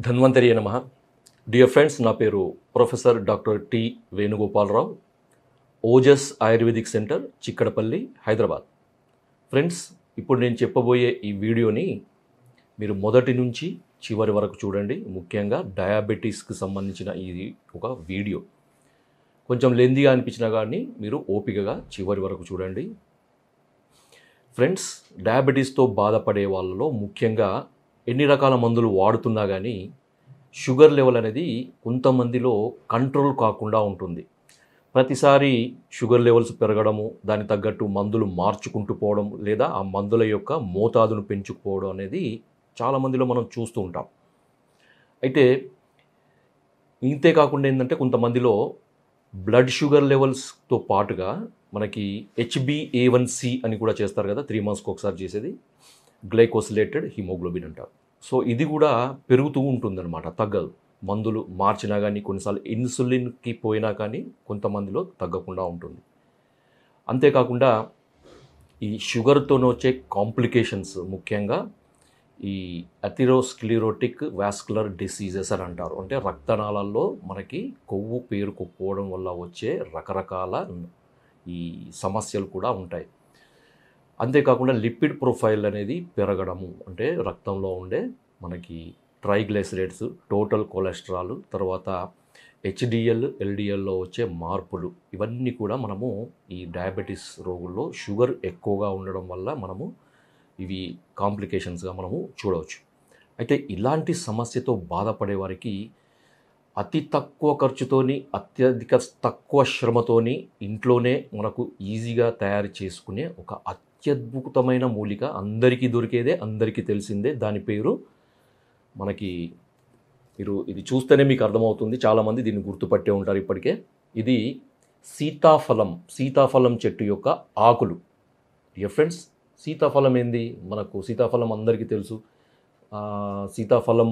ధన్వంతరి నమః. Dear friends, నా పేరు professor doctor T Venugopalarao, Ojas ayurvedic centre, Chikkadpally, Hyderabad. Friends, ఇప్పుడు నేను చెప్పబోయే ఈ వీడియోని మీరు మొదటి నుంచి చివరి వరకు చూడండి. ముఖ్యంగా డయాబెటీస్కి సంబంధించిన ఇది ఒక వీడియో. కొంచెం లెందీగా అనిపించినా కానీ మీరు ఓపికగా చివరి వరకు చూడండి. ఫ్రెండ్స్, డయాబెటీస్తో బాధపడే వాళ్ళలో ముఖ్యంగా ఎన్ని రకాల మందులు వాడుతున్నా కానీ షుగర్ లెవెల్ అనేది కొంతమందిలో కంట్రోల్ కాకుండా ఉంటుంది. ప్రతిసారి షుగర్ లెవెల్స్ పెరగడము, దానికి తగ్గట్టు మందులు మార్చుకుంటూ పోవడం, లేదా ఆ మందుల యొక్క మోతాదును పెంచుకుపోవడం అనేది చాలామందిలో మనం చూస్తూ ఉంటాం. అయితే ఇంతే కాకుండా ఏంటంటే కొంతమందిలో బ్లడ్ షుగర్ లెవెల్స్తో పాటుగా మనకి HbA1c అని కూడా చేస్తారు కదా, 3 monthsకి ఒకసారి చేసేది, గ్లైకోసిలేటెడ్ హిమోగ్లోబిన్ అంటారు. సో ఇది కూడా పెరుగుతూ ఉంటుందన్నమాట, తగ్గదు. మందులు మార్చినా కానీ, కొన్నిసార్లు ఇన్సులిన్కి పోయినా కానీ కొంతమందిలో తగ్గకుండా ఉంటుంది. అంతేకాకుండా ఈ షుగర్తో వచ్చే కాంప్లికేషన్స్, ముఖ్యంగా ఈ అథెరోస్క్లెరోటిక్ వాస్కులర్ డిసీజెస్ అని అంటారు. అంటే రక్తనాళాల్లో మనకి కొవ్వు పేరుకుపోవడం వల్ల వచ్చే రకరకాల ఈ సమస్యలు కూడా ఉంటాయి. అంతేకాకుండా లిపిడ్ ప్రొఫైల్ అనేది పెరగడము, అంటే రక్తంలో ఉండే మనకి ట్రైగ్లైసరైడ్స్, టోటల్ కొలెస్ట్రాల్, తర్వాత HDL, LDLలో వచ్చే మార్పులు, ఇవన్నీ కూడా మనము ఈ డయాబెటీస్ రోగుల్లో షుగర్ ఎక్కువగా ఉండడం వల్ల మనము ఇవి కాంప్లికేషన్స్గా మనము చూడవచ్చు. అయితే ఇలాంటి సమస్యతో బాధపడే వారికి అతి తక్కువ ఖర్చుతోని, అత్యధిక తక్కువ శ్రమతోని ఇంట్లోనే మనకు ఈజీగా తయారు చేసుకునే ఒక అత్యద్భుతమైన మూలిక, అందరికీ దొరికేదే, అందరికీ తెలిసిందే. దాని పేరు మనకి, మీరు ఇది చూస్తేనే మీకు అర్థమవుతుంది, చాలామంది దీన్ని గుర్తుపట్టే ఉంటారు ఇప్పటికే. ఇది సీతాఫలం చెట్టు యొక్క ఆకులు. డియర్ ఫ్రెండ్స్, సీతాఫలం ఏంది? మనకు సీతాఫలం అందరికీ తెలుసు. సీతాఫలం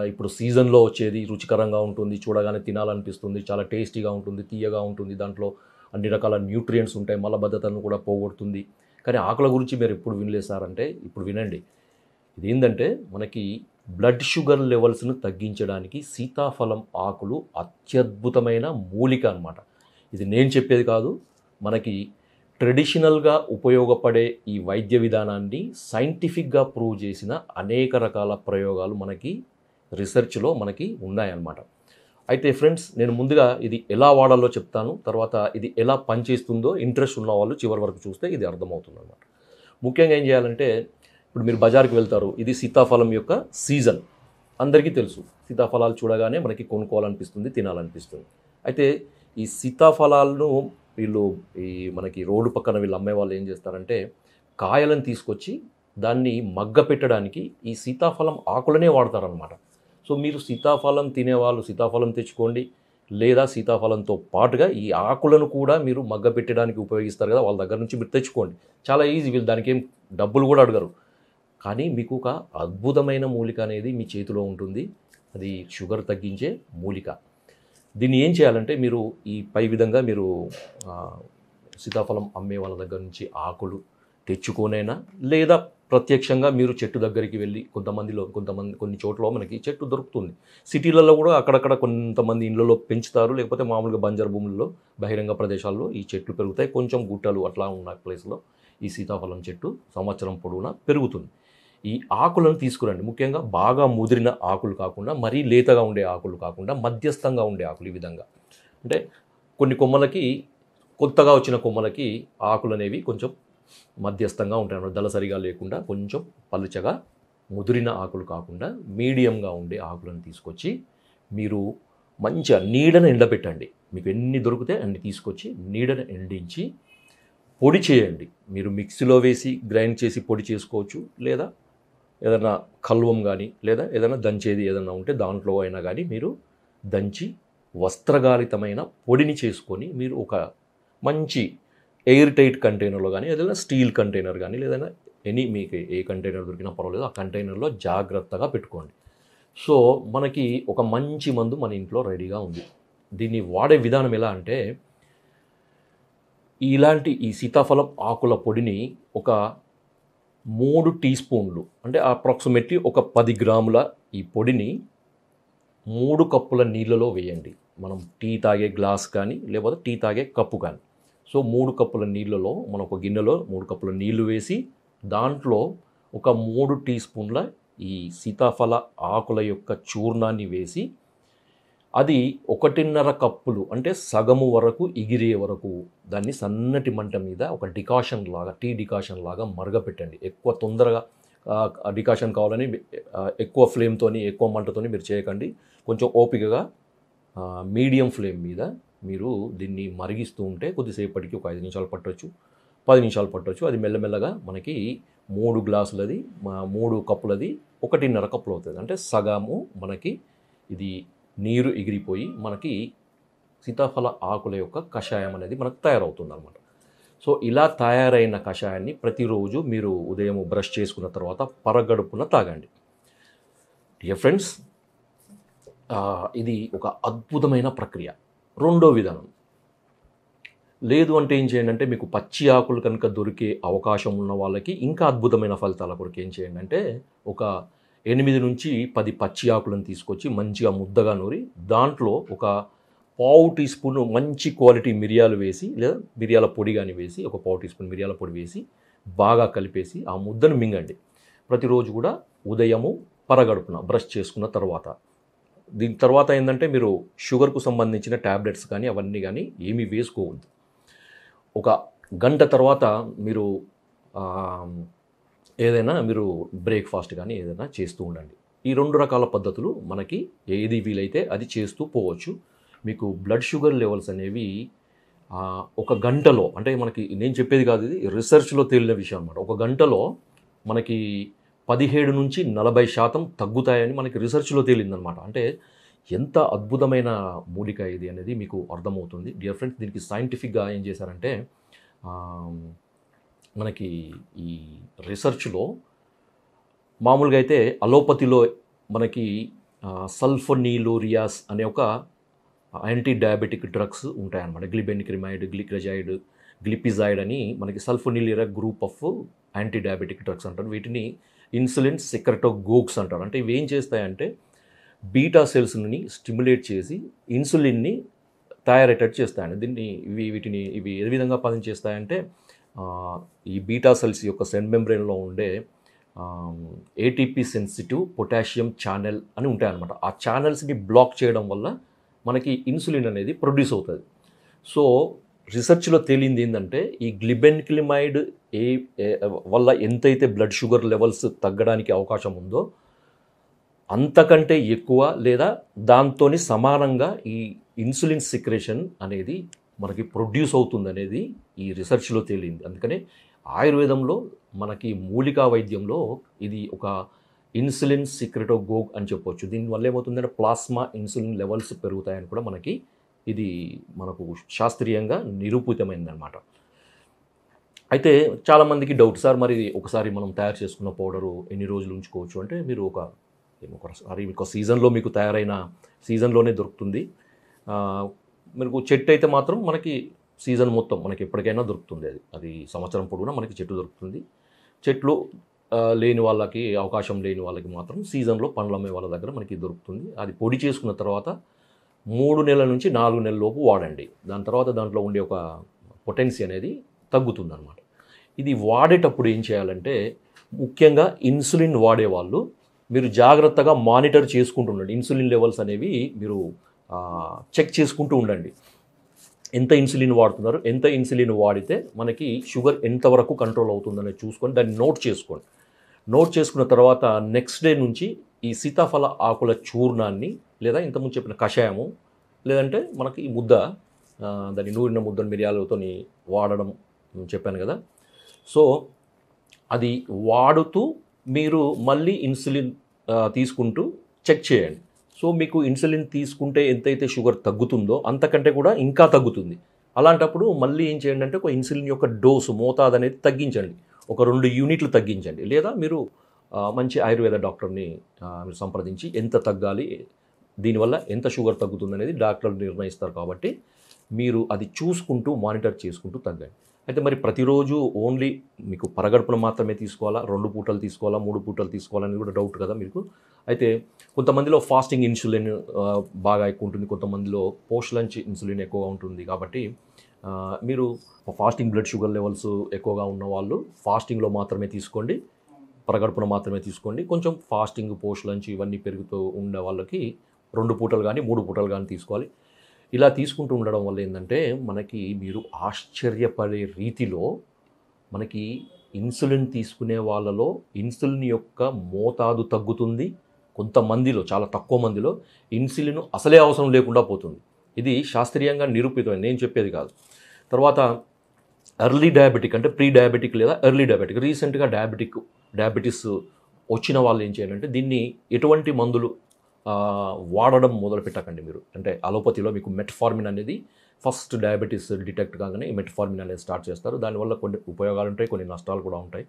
ఇప్పుడు సీజన్లో వచ్చేది, రుచికరంగా ఉంటుంది, చూడగానే తినాలనిపిస్తుంది, చాలా టేస్టీగా ఉంటుంది, తీయగా ఉంటుంది, దాంట్లో అన్ని రకాల న్యూట్రియంట్స్ ఉంటాయి, మలబద్ధతను కూడా పోగొడుతుంది. కానీ ఆకుల గురించి మీరు ఎప్పుడు వినలేసారంటే ఇప్పుడు వినండి. ఇదేంటంటే మనకి బ్లడ్ షుగర్ లెవెల్స్ను తగ్గించడానికి సీతాఫలం ఆకులు అత్యద్భుతమైన మూలిక అన్నమాట. ఇది నేను చెప్పేది కాదు, మనకి ట్రెడిషనల్గా ఉపయోగపడే ఈ వైద్య విధానాన్ని సైంటిఫిక్గా ప్రూవ్ చేసిన అనేక రకాల ప్రయోగాలు మనకి రీసెర్చ్లో మనకి ఉన్నాయన్నమాట. అయితే ఫ్రెండ్స్, నేను ముందుగా ఇది ఎలా వాడాలో చెప్తాను, తర్వాత ఇది ఎలా పనిచేస్తుందో ఇంట్రెస్ట్ ఉన్న వాళ్ళు చివరి వరకు చూస్తే ఇది అర్థమవుతుంది అన్నమాట. ముఖ్యంగా ఏం చేయాలంటే, ఇప్పుడు మీరు బజార్కి వెళ్తారు, ఇది సీతాఫలం యొక్క సీజన్, అందరికీ తెలుసు. సీతాఫలాలు చూడగానే మనకి కొనుక్కోవాలనిపిస్తుంది, తినాలనిపిస్తుంది. అయితే ఈ సీతాఫలాలను వీళ్ళు ఈ మనకి రోడ్డు పక్కన వీళ్ళు అమ్మే వాళ్ళు ఏం చేస్తారంటే, కాయలను తీసుకొచ్చి దాన్ని మగ్గ పెట్టడానికి ఈ సీతాఫలం ఆకులనే వాడతారనమాట. సో మీరు సీతాఫలం తినేవాళ్ళు సీతాఫలం తెచ్చుకోండి, లేదా సీతాఫలంతో పాటుగా ఈ ఆకులను కూడా మీరు మగ్గ పెట్టడానికి ఉపయోగిస్తారు కదా, వాళ్ళ దగ్గర నుంచి మీరు తెచ్చుకోండి. చాలా ఈజీ, వీళ్ళు దానికి ఏం డబ్బులు కూడా అడగరు. కానీ మీకు ఒక అద్భుతమైన మూలిక అనేది మీ చేతిలో ఉంటుంది. అది షుగర్ తగ్గించే మూలిక. దీన్ని ఏం చేయాలంటే, మీరు ఈ పై విధంగా మీరు సీతాఫలం అమ్మే వాళ్ళ దగ్గర నుంచి ఆకులు తెచ్చుకోనైనా, లేదా ప్రత్యక్షంగా మీరు చెట్టు దగ్గరికి వెళ్ళి, కొన్ని చోట్ల మనకి చెట్టు దొరుకుతుంది. సిటీలలో కూడా అక్కడక్కడ కొంతమంది ఇళ్ళలో పెంచుతారు, లేకపోతే మామూలుగా బంజరు భూముల్లో, బహిరంగ ప్రదేశాల్లో ఈ చెట్లు పెరుగుతాయి. కొంచెం గుట్టలు అట్లా ఉన్న ప్లేస్లో ఈ సీతాఫలం చెట్టు సంవత్సరం పొడవునా పెరుగుతుంది. ఈ ఆకులను తీసుకురండి. ముఖ్యంగా బాగా ముదిరిన ఆకులు కాకుండా, మరీ లేతగా ఉండే ఆకులు కాకుండా, మధ్యస్థంగా ఉండే ఆకులు. ఈ విధంగా అంటే కొన్ని కొమ్మలకి, కొత్తగా వచ్చిన కొమ్మలకి ఆకులు అనేవి కొంచెం మధ్యస్థంగా ఉంటాయి అన్నమాట, దళసరిగా లేకుండా కొంచెం పలుచగా, ముదిరిన ఆకులు కాకుండా మీడియంగా ఉండే ఆకులను తీసుకొచ్చి మీరు మంచిగా నీడను ఎండబెట్టండి. మీకు ఎన్ని దొరికితే అన్ని తీసుకొచ్చి నీడను ఎండించి పొడి చేయండి. మీరు మిక్సీలో వేసి గ్రైండ్ చేసి పొడి చేసుకోవచ్చు, లేదా ఏదైనా కల్వం కానీ, లేదా ఏదైనా దంచేది ఏదైనా ఉంటే దాంట్లో అయినా కానీ మీరు దంచి వస్త్రగాలితమైన పొడిని చేసుకొని, మీరు ఒక మంచి ఎయిర్ టైట్ కంటైనర్లో కానీ, ఏదైనా స్టీల్ కంటైనర్ కానీ, లేదా మీకు ఏ కంటైనర్ దొరికినా పర్వాలేదు, ఆ కంటైనర్లో జాగ్రత్తగా పెట్టుకోండి. సో మనకి ఒక మంచి మందు మన ఇంట్లో రెడీగా ఉంది. దీన్ని వాడే విధానం ఎలా అంటే, ఈ సీతాఫలం ఆకుల పొడిని ఒక 3 టీ స్పూన్లు, అంటే అప్రాక్సిమేట్లీ ఒక 10 గ్రాముల ఈ పొడిని 3 కప్పుల నీళ్ళలో వేయండి. మనం టీ తాగే గ్లాస్ కానీ లేకపోతే టీ తాగే కప్పు కానీ. సో 3 కప్పుల నీళ్ళలో మనం ఒక గిన్నెలో 3 కప్పుల నీళ్లు వేసి దాంట్లో ఒక 3 టీ స్పూన్ల ఈ సీతాఫల ఆకుల యొక్క చూర్ణాన్ని వేసి అది 1.5 కప్పులు అంటే సగము వరకు ఎగిరే వరకు దాన్ని సన్నటి మంట మీద ఒక డికాషన్ లాగా టీ డికాషన్ లాగా మరగపెట్టండి. ఎక్కువ తొందరగా డికాషన్ కావాలని ఎక్కువ ఫ్లేమ్తోని ఎక్కువ మంటతోని మీరు చేయకండి. కొంచెం ఓపికగా మీడియం ఫ్లేమ్ మీద మీరు దీన్ని మరిగిస్తూ ఉంటే కొద్దిసేపటికి ఒక 5 నిమిషాలు పట్టొచ్చు, 10 నిమిషాలు పట్టొచ్చు. అది మెల్లమెల్లగా మనకి 3 గ్లాసులది 3 కప్పులది 1.5 కప్పులు అవుతుంది. అంటే సగము మనకి ఇది నీరు ఎగిరిపోయి మనకి సీతాఫల ఆకుల యొక్క కషాయం అనేది మనకు తయారవుతుంది అనమాట. సో ఇలా తయారైన కషాయాన్ని ప్రతిరోజు మీరు ఉదయం బ్రష్ చేసుకున్న తర్వాత పరగడుపున తాగండి. డియర్ ఫ్రెండ్స్, ఇది ఒక అద్భుతమైన ప్రక్రియ. రెండో విధానం లేదు అంటే ఏం చేయండి అంటే మీకు పచ్చి ఆకులు కనుక దొరికే అవకాశం ఉన్న వాళ్ళకి ఇంకా అద్భుతమైన ఫలితాల కొరకు ఏం చేయండి అంటే ఒక 8 నుంచి 10 పచ్చి ఆకులను తీసుకొచ్చి మంచిగా ముద్దగా నూరి దాంట్లో ఒక పావు టీ స్పూన్ మంచి క్వాలిటీ మిరియాలు వేసి లేదా మిరియాల పొడి కానీ వేసి ఒక పావు టీ స్పూన్ మిరియాల పొడి వేసి బాగా కలిపేసి ఆ ముద్దను మింగండి. ప్రతిరోజు కూడా ఉదయము పరగడుపున బ్రష్ చేసుకున్న తర్వాత. దీని తర్వాత ఏంటంటే మీరు షుగర్కు సంబంధించిన ట్యాబ్లెట్స్ కానీ అవన్నీ కానీ ఏమీ వేసుకోవద్దు. ఒక గంట తర్వాత మీరు ఏదైనా మీరు బ్రేక్ఫాస్ట్ కానీ ఏదైనా చేస్తూ ఉండండి. ఈ 2 రకాల పద్ధతులు మనకి ఏది వీలైతే అది చేస్తూ పోవచ్చు. మీకు బ్లడ్ షుగర్ లెవెల్స్ అనేవి ఒక గంటలో, అంటే మనకి నేను చెప్పేది కాదు, ఇది రీసెర్చ్లో తేలిన విషయం అనమాట. ఒక గంటలో మనకి 17 నుంచి 40% తగ్గుతాయని మనకి రీసెర్చ్లో తేలిందనమాట. అంటే ఎంత అద్భుతమైన మూలిక ఇది అనేది మీకు అర్థమవుతుంది. డియర్ ఫ్రెండ్స్, దీనికి సైంటిఫిక్గా ఏం చేశారంటే మనకి ఈ రీసెర్చ్లో మామూలుగా అయితే అలోపతిలో మనకి సల్ఫోనిలూరియాస్ అనే ఒక యాంటీ డయాబెటిక్ డ్రగ్స్ ఉంటాయన్నమాట. గ్లిబెనిక్రిమైడ్, గ్లిక్రజైడ్, గ్లిపిజైడ్ అని మనకి sulfonylurea group of anti diabetic drugs అంటారు. వీటిని ఇన్సులిన్ సెక్రెటోగోగ్స్ అంటారు. అంటే ఇవి ఏం చేస్తాయంటే బీటా సెల్స్ని స్టిమ్యులేట్ చేసి ఇన్సులిన్ని తయారయ్యేటట్టు చేస్తాయండి. ఇవి ఏ విధంగా పనిచేస్తాయంటే ఈ బీటా సెల్స్ యొక్క సెల్ మెంబ్రేన్లో ఉండే ఏటీపీ సెన్సిటివ్ పొటాషియం ఛానల్ అని ఉంటాయన్నమాట. ఆ ఛానల్స్ని బ్లాక్ చేయడం వల్ల మనకి ఇన్సులిన్ అనేది ప్రొడ్యూస్ అవుతుంది. సో రీసెర్చ్లో తేలింది ఏంటంటే ఈ గ్లిబెన్క్లిమైడ్ వల్ల ఎంతైతే బ్లడ్ షుగర్ లెవెల్స్ తగ్గడానికి అవకాశం ఉందో అంతకంటే ఎక్కువ లేదా దాంతోని సమానంగా ఈ ఇన్సులిన్ సిక్రేషన్ అనేది మనకి ప్రొడ్యూస్ అవుతుంది అనేది ఈ రీసెర్చ్లో తేలింది. అందుకనే ఆయుర్వేదంలో మనకి మూలికా వైద్యంలో ఇది ఒక ఇన్సులిన్ సిక్రెటోగోగ్ అని చెప్పొచ్చు. దీనివల్ల ఏమవుతుందంటే ప్లాస్మా ఇన్సులిన్ లెవెల్స్ పెరుగుతాయని కూడా మనకి ఇది మనకు శాస్త్రీయంగా నిరూపితమైందనమాట. అయితే చాలామందికి డౌట్, సార్ మరి ఒకసారి మనం తయారు చేసుకున్న పౌడరు ఎన్ని రోజులు ఉంచుకోవచ్చు అంటే మీరు ఒకసారి మీకు సీజన్లో మీకు తయారైన సీజన్లోనే దొరుకుతుంది. మీకు చెట్టు అయితే మాత్రం మనకి సీజన్ మొత్తం మనకి ఎప్పటికైనా దొరుకుతుంది. అది సంవత్సరం పొడవునా మనకి చెట్టు దొరుకుతుంది. చెట్లు లేని వాళ్ళకి, అవకాశం లేని వాళ్ళకి మాత్రం సీజన్లో పండ్లు అమ్మే వాళ్ళ దగ్గర మనకి దొరుకుతుంది. అది పొడి చేసుకున్న తర్వాత 3 నెలల నుంచి 4 నెలల లోపు వాడండి. దాని తర్వాత దాంట్లో ఉండే ఒక పొటెన్సీ అనేది తగ్గుతుందన్నమాట. ఇది వాడేటప్పుడు ఏం చేయాలంటే ముఖ్యంగా ఇన్సులిన్ వాడేవాళ్ళు మీరు జాగ్రత్తగా మానిటర్ చేసుకుంటూ ఉండండి. ఇన్సులిన్ లెవెల్స్ అనేవి మీరు చెక్ చేసుకుంటూ ఉండండి. ఎంత ఇన్సులిన్ వాడుతున్నారు, ఎంత ఇన్సులిన్ వాడితే మనకి షుగర్ ఎంతవరకు కంట్రోల్ అవుతుందనేది చూసుకొని దాన్ని నోట్ చేసుకోండి. నోట్ చేసుకున్న తర్వాత నెక్స్ట్ డే నుంచి ఈ సీతాఫల ఆకుల చూర్ణాన్ని లేదా ఇంతకుముందు చెప్పిన కషాయము లేదంటే మనకి ఈ ముద్ద, దాన్ని నూరిన ముద్దను మిరియాలతో వాడడం చెప్పాను కదా. సో అది వాడుతూ మీరు మళ్ళీ ఇన్సులిన్ తీసుకుంటూ చెక్ చేయండి. సో మీకు ఇన్సులిన్ తీసుకుంటే ఎంతైతే షుగర్ తగ్గుతుందో అంతకంటే కూడా ఇంకా తగ్గుతుంది. అలాంటప్పుడు మళ్ళీ ఏం చేయండి అంటే ఒక ఇన్సులిన్ యొక్క డోసు మోతాదు అనేది తగ్గించండి. ఒక 2 యూనిట్లు తగ్గించండి. లేదా మీరు మంచి ఆయుర్వేద డాక్టర్ని మీరు సంప్రదించి ఎంత తగ్గాలి, దీనివల్ల ఎంత షుగర్ తగ్గుతుంది అనేది డాక్టర్లు నిర్ణయిస్తారు. కాబట్టి మీరు అది చూసుకుంటూ మానిటర్ చేసుకుంటూ తగ్గండి. అయితే మరి ప్రతిరోజు ఓన్లీ మీకు పరగడుపున మాత్రమే తీసుకోవాలా, 2 పూటలు తీసుకోవాలా, 3 పూటలు తీసుకోవాలని కూడా డౌట్ కదా మీకు. అయితే కొంతమందిలో ఫాస్టింగ్ ఇన్సులిన్ బాగా ఎక్కువ ఉంటుంది, కొంతమందిలో పోస్ట్ లంచ్ ఇన్సులిన్ ఎక్కువగా ఉంటుంది. కాబట్టి మీరు ఫాస్టింగ్ బ్లడ్ షుగర్ లెవెల్స్ ఎక్కువగా ఉన్న వాళ్ళు ఫాస్టింగ్లో మాత్రమే తీసుకోండి, పరగడుపున మాత్రమే తీసుకోండి. కొంచెం ఫాస్టింగ్, పోస్ట్ లంచ్ ఇవన్నీ పెరుగుతూ ఉండే వాళ్ళకి 2 పూటలు కానీ 3 పూటలు కానీ తీసుకోవాలి. ఇలా తీసుకుంటూ ఉండడం వల్ల ఏంటంటే మనకి మీరు ఆశ్చర్యపడే రీతిలో మనకి ఇన్సులిన్ తీసుకునే వాళ్ళలో ఇన్సులిన్ యొక్క మోతాదు తగ్గుతుంది. కొంతమందిలో, చాలా తక్కువ మందిలో ఇన్సులిన్ అసలే అవసరం లేకుండా పోతుంది. ఇది శాస్త్రీయంగా నిరూపితమైంది, నేను చెప్పేది కాదు. తర్వాత ఎర్లీ డయాబెటిక్ అంటే ప్రీ డయాబెటిక్ లేదా ఎర్లీ డయాబెటిక్, రీసెంట్గా డయాబెటీస్ వచ్చిన వాళ్ళు ఏం చేయాలంటే దీన్ని ఎటువంటి మందులు వాడడం మొదలు పెట్టకండి మీరు. అంటే అలోపతిలో మీకు మెట్ఫార్మిన్ అనేది ఫస్ట్ డయాబెటీస్ డిటెక్ట్ కాగానే మెట్ఫార్మిన్ అనేది స్టార్ట్ చేస్తారు. దానివల్ల కొన్ని ఉపయోగాలు ఉంటాయి, కొన్ని నష్టాలు కూడా ఉంటాయి.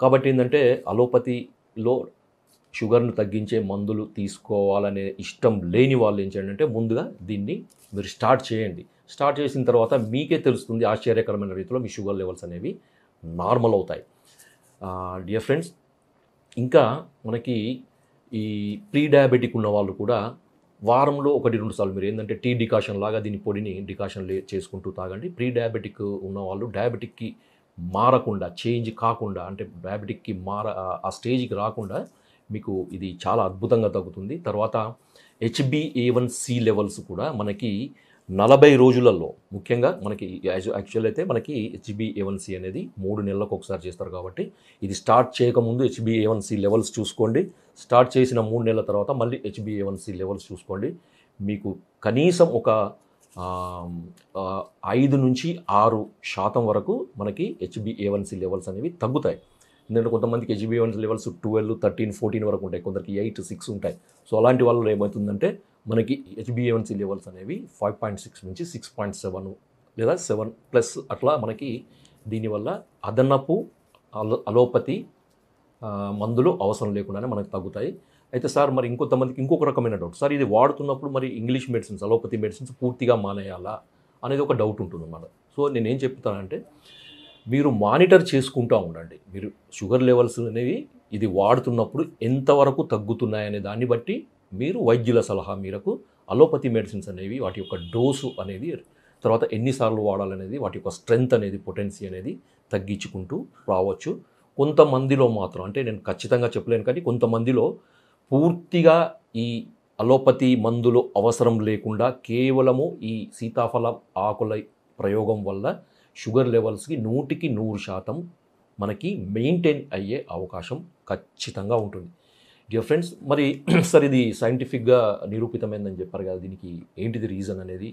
కాబట్టి ఏంటంటే అలోపతిలో షుగర్ను తగ్గించే మందులు తీసుకోవాలనే ఇష్టం లేని వాళ్ళు ఏం చేయండి అంటే ముందుగా దీన్ని మీరు స్టార్ట్ చేయండి. స్టార్ట్ చేసిన తర్వాత మీకే తెలుస్తుంది ఆశ్చర్యకరమైన రీతిలో మీ షుగర్ లెవెల్స్ అనేవి నార్మల్ అవుతాయి. డియర్ ఫ్రెండ్స్, ఇంకా మనకి ఈ ప్రీ డయాబెటిక్ ఉన్న వాళ్ళు కూడా వారంలో 1-2 సార్లు మీరు ఏంటంటే టీ డికాషన్ లాగా దీని పొడిని డికాషన్ చేసుకుంటూ తాగండి. ప్రీ డయాబెటిక్ ఉన్న వాళ్ళు డయాబెటిక్కి మారకుండా, చేంజ్ కాకుండా, అంటే డయాబెటిక్కి ఆ స్టేజ్కి రాకుండా మీకు ఇది చాలా అద్భుతంగా తగ్గుతుంది. తర్వాత HbA1c లెవెల్స్ కూడా మనకి 40 రోజులలో, ముఖ్యంగా మనకి యాక్చువల్ అయితే మనకి HbA1c అనేది 3 నెలలకు ఒకసారి చేస్తారు. కాబట్టి ఇది స్టార్ట్ చేయకముందు HbA1c లెవెల్స్ చూసుకోండి. స్టార్ట్ చేసిన 3 నెలల తర్వాత మళ్ళీ HbA1c లెవెల్స్ చూసుకోండి. మీకు కనీసం ఒక 5-6% వరకు మనకి HbA1c లెవెల్స్ అనేవి తగ్గుతాయి. ఎందుకంటే కొంతమందికి HbA1c లెవెల్స్ 12, 13, 14 వరకు ఉంటాయి, కొందరికి 8, 6 ఉంటాయి. సో అలాంటి వాళ్ళు ఏమవుతుందంటే మనకి HbA1c లెవెల్స్ అనేవి 5.6 నుంచి 6.7 లేదా 7+ అట్లా మనకి దీనివల్ల అదనపు అలోపతి మందులు అవసరం లేకుండానే మనకు తగ్గుతాయి. అయితే సార్ మరి ఇంకొంతమందికి ఇంకొక రకమైన డౌట్, సార్ ఇది వాడుతున్నప్పుడు మరి ఇంగ్లీష్ మెడిసిన్స్, అలోపతి మెడిసిన్స్ పూర్తిగా మానేయాలా అనేది ఒక డౌట్ ఉంటుంది అన్నమాట. సో నేనేం చెప్తానంటే మీరు మానిటర్ చేసుకుంటూ ఉండండి. మీరు షుగర్ లెవెల్స్ అనేవి ఇది వాడుతున్నప్పుడు ఎంతవరకు తగ్గుతున్నాయనే దాన్ని బట్టి మీరు వైద్యుల సలహా మేరకు అలోపతి మెడిసిన్స్ అనేవి వాటి యొక్క డోసు అనేది, తర్వాత ఎన్నిసార్లు వాడాలనేది, వాటి యొక్క స్ట్రెంగ్త్ అనేది, పొటెన్సీ అనేది తగ్గించుకుంటూ రావచ్చు. కొంతమందిలో మాత్రం, అంటే నేను ఖచ్చితంగా చెప్పలేను కానీ కొంతమందిలో పూర్తిగా ఈ అలోపతి మందులు అవసరం లేకుండా కేవలము ఈ సీతాఫల ఆకుల ప్రయోగం వల్ల షుగర్ లెవెల్స్కి 100% మనకి మెయింటైన్ అయ్యే అవకాశం ఖచ్చితంగా ఉంటుంది. డియర్ ఫ్రెండ్స్, మరి సార్ ఇది సైంటిఫిక్గా నిరూపితమైందని చెప్పారు కదా, దీనికి ఏంటిది రీజన్ అనేది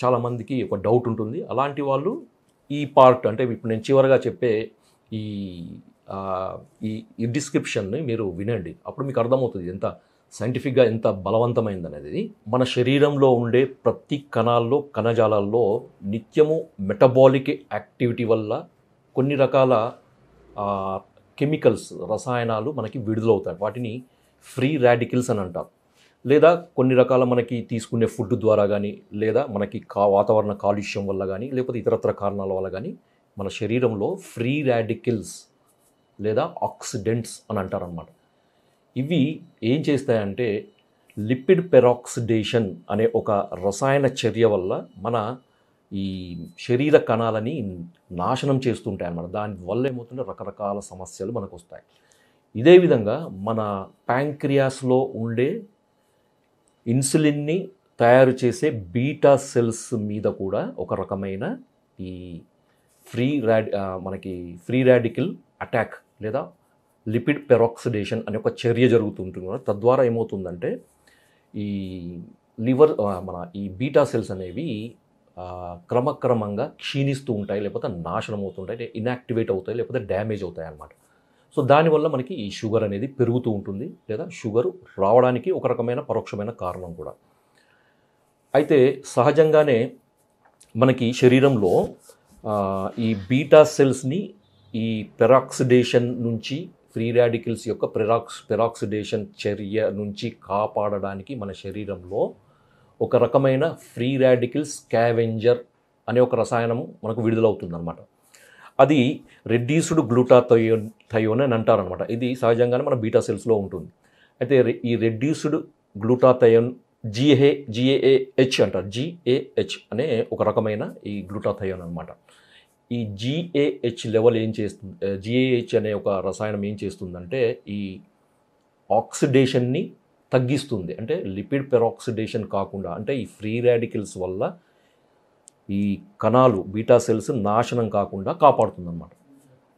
చాలామందికి ఒక డౌట్ ఉంటుంది. అలాంటి వాళ్ళు ఈ పార్ట్, అంటే ఇప్పుడు నేను చివరిగా చెప్పే ఈ డిస్క్రిప్షన్ని మీరు వినండి. అప్పుడు మీకు అర్థమవుతుంది ఎంత సైంటిఫిక్గా ఎంత బలవంతమైందనేది. మన శరీరంలో ఉండే ప్రతి కణాల్లో, కణజాలాల్లో నిత్యము మెటబాలిక్ యాక్టివిటీ వల్ల కొన్ని రకాల కెమికల్స్, రసాయనాలు మనకి విడుదలవుతాయి. వాటిని ఫ్రీ రాడికల్స్ అని అంటారు. లేదా కొన్ని రకాల మనకి తీసుకునే ఫుడ్ ద్వారా కానీ, లేదా మనకి వాతావరణ కాలుష్యం వల్ల కానీ, లేకపోతే ఇతరత్ర కారణాల వల్ల కానీ మన శరీరంలో ఫ్రీ రాడికల్స్ లేదా ఆక్సిడెంట్స్ అని అంటారన్నమాట. ఇవి ఏం చేస్తాయంటే లిపిడ్ పెరాక్సిడేషన్ అనే ఒక రసాయన చర్య వల్ల మన ఈ శరీర కణాలని నాశనం చేస్తుంటాయి అన్నమాట. దానివల్ల ఏమవుతుంటే రకరకాల సమస్యలు మనకు వస్తాయి. ఇదే విధంగా మన ప్యాంక్రియాస్లో ఉండే ఇన్సులిన్ని తయారు చేసే బీటా సెల్స్ మీద కూడా ఒక రకమైన ఈ మనకి ఫ్రీ రాడికల్ అటాక్ లేదా లిపిడ్ పెరాక్సిడేషన్ అనే ఒక చర్య జరుగుతుంటుంది. తద్వారా ఏమవుతుందంటే ఈ మన ఈ బీటా సెల్స్ అనేవి క్రమక్రమంగా క్షీణిస్తూ ఉంటాయి, లేకపోతే నాశనం అవుతుంటాయి, ఇన్యాక్టివేట్ అవుతాయి, లేకపోతే డ్యామేజ్ అవుతాయి అన్నమాట. సో దానివల్ల మనకి ఈ షుగర్ అనేది పెరుగుతూ ఉంటుంది, లేదా షుగర్ రావడానికి ఒక రకమైన పరోక్షమైన కారణం కూడా. అయితే సహజంగానే మనకి శరీరంలో ఈ బీటా సెల్స్ని ఈ పెరాక్సిడేషన్ నుంచి, ఫ్రీ రాడికల్స్ యొక్క పెరాక్సిడేషన్ చర్య నుంచి కాపాడడానికి మన శరీరంలో ఒక రకమైన ఫ్రీ రాడికల్ స్కావెంజర్ అనే ఒక రసాయనం మనకు విడుదలవుతుందన్నమాట. అది రెడ్యూస్డ్ గ్లూటాథయోన్ అని అంటారనమాట. ఇది సహజంగానే మన బీటా సెల్స్లో ఉంటుంది. అయితే ఈ రెడ్యూస్డ్ గ్లూటాథయోన్ GAH అంటారు. GAH అనే ఒక రకమైన ఈ గ్లూటాథయోన్ అనమాట. ఈ GAH లెవెల్ ఏం చేస్తుంది, GAH అనే ఒక రసాయనం ఏం చేస్తుందంటే ఈ ఆక్సిడేషన్ని తగ్గిస్తుంది. అంటే లిపిడ్ పెరాక్సిడేషన్ కాకుండా, అంటే ఈ ఫ్రీ రాడికల్స్ వల్ల ఈ కణాలు బీటా సెల్స్ నాశనం కాకుండా కాపాడుతుందన్నమాట.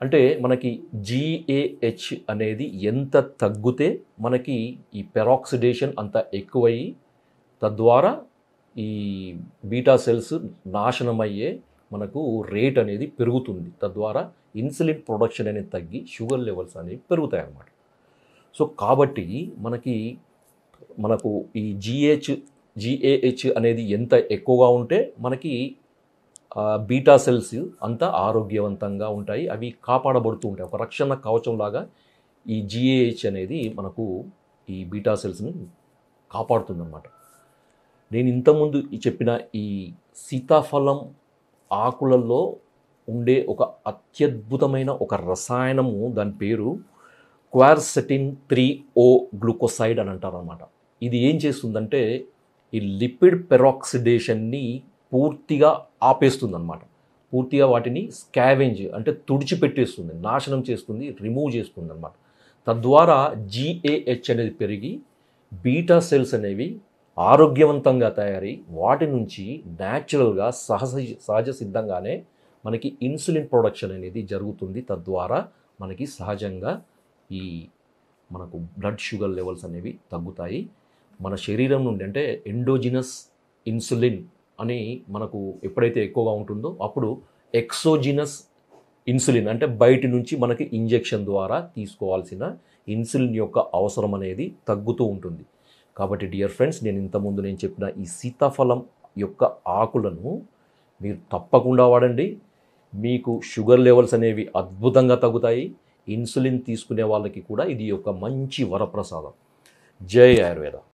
అంటే మనకి GAH అనేది ఎంత తగ్గితే మనకి ఈ పెరాక్సిడేషన్ అంత ఎక్కువయ్యి తద్వారా ఈ బీటా సెల్స్ నాశనమయ్యే మనకు రేట్ అనేది పెరుగుతుంది. తద్వారా ఇన్సులిన్ ప్రొడక్షన్ అనేది తగ్గి షుగర్ లెవెల్స్ అనేవి పెరుగుతాయి అన్నమాట. సో కాబట్టి మనకు ఈ GAH అనేది ఎంత ఎక్కువగా ఉంటే మనకి బీటా సెల్స్ అంత ఆరోగ్యవంతంగా ఉంటాయి, అవి కాపాడబడుతూ ఉంటాయి. ఒక రక్షణ కవచంలాగా ఈ GAH అనేది మనకు ఈ బీటా సెల్స్ని కాపాడుతుందన్నమాట. నేను ఇంతకుముందు చెప్పిన ఈ సీతాఫలం ఆకులలో ఉండే ఒక అత్యద్భుతమైన ఒక రసాయనము, దాని పేరు క్వార్సెటిన్ 3O గ్లూకోసైడ్ అని అంటారనమాట. ఇది ఏం చేస్తుందంటే ఈ లిపిడ్ పెరాక్సిడేషన్ని పూర్తిగా ఆపేస్తుందన్నమాట. పూర్తిగా వాటిని స్కావెంజ్ అంటే తుడిచిపెట్టేస్తుంది, నాశనం చేస్తుంది, రిమూవ్ చేస్తుంది అనమాట. తద్వారా GAH అనేది పెరిగి బీటా సెల్స్ అనేవి ఆరోగ్యవంతంగా తయారై వాటి నుంచి న్యాచురల్గా సహజ సిద్ధంగానే మనకి ఇన్సులిన్ ప్రొడక్షన్ అనేది జరుగుతుంది. తద్వారా మనకి సహజంగా ఈ మనకు బ్లడ్ షుగర్ లెవెల్స్ అనేవి తగ్గుతాయి. మన శరీరం నుండి అంటే ఎండోజినస్ ఇన్సులిన్ అని మనకు ఎప్పుడైతే ఎక్కువగా ఉంటుందో అప్పుడు ఎక్సోజినస్ ఇన్సులిన్ అంటే బయటి నుంచి మనకి ఇంజెక్షన్ ద్వారా తీసుకోవాల్సిన ఇన్సులిన్ యొక్క అవసరం అనేది తగ్గుతూ ఉంటుంది. కాబట్టి డియర్ ఫ్రెండ్స్, ఇంతకుముందు నేను చెప్పిన ఈ సీతాఫలం యొక్క ఆకులను మీరు తప్పకుండా వాడండి. మీకు షుగర్ లెవెల్స్ అనేవి అద్భుతంగా తగ్గుతాయి. ఇన్సులిన్ తీసుకునే వాళ్ళకి కూడా ఇది ఒక మంచి వరప్రసాదం. జై ఆయుర్వేద.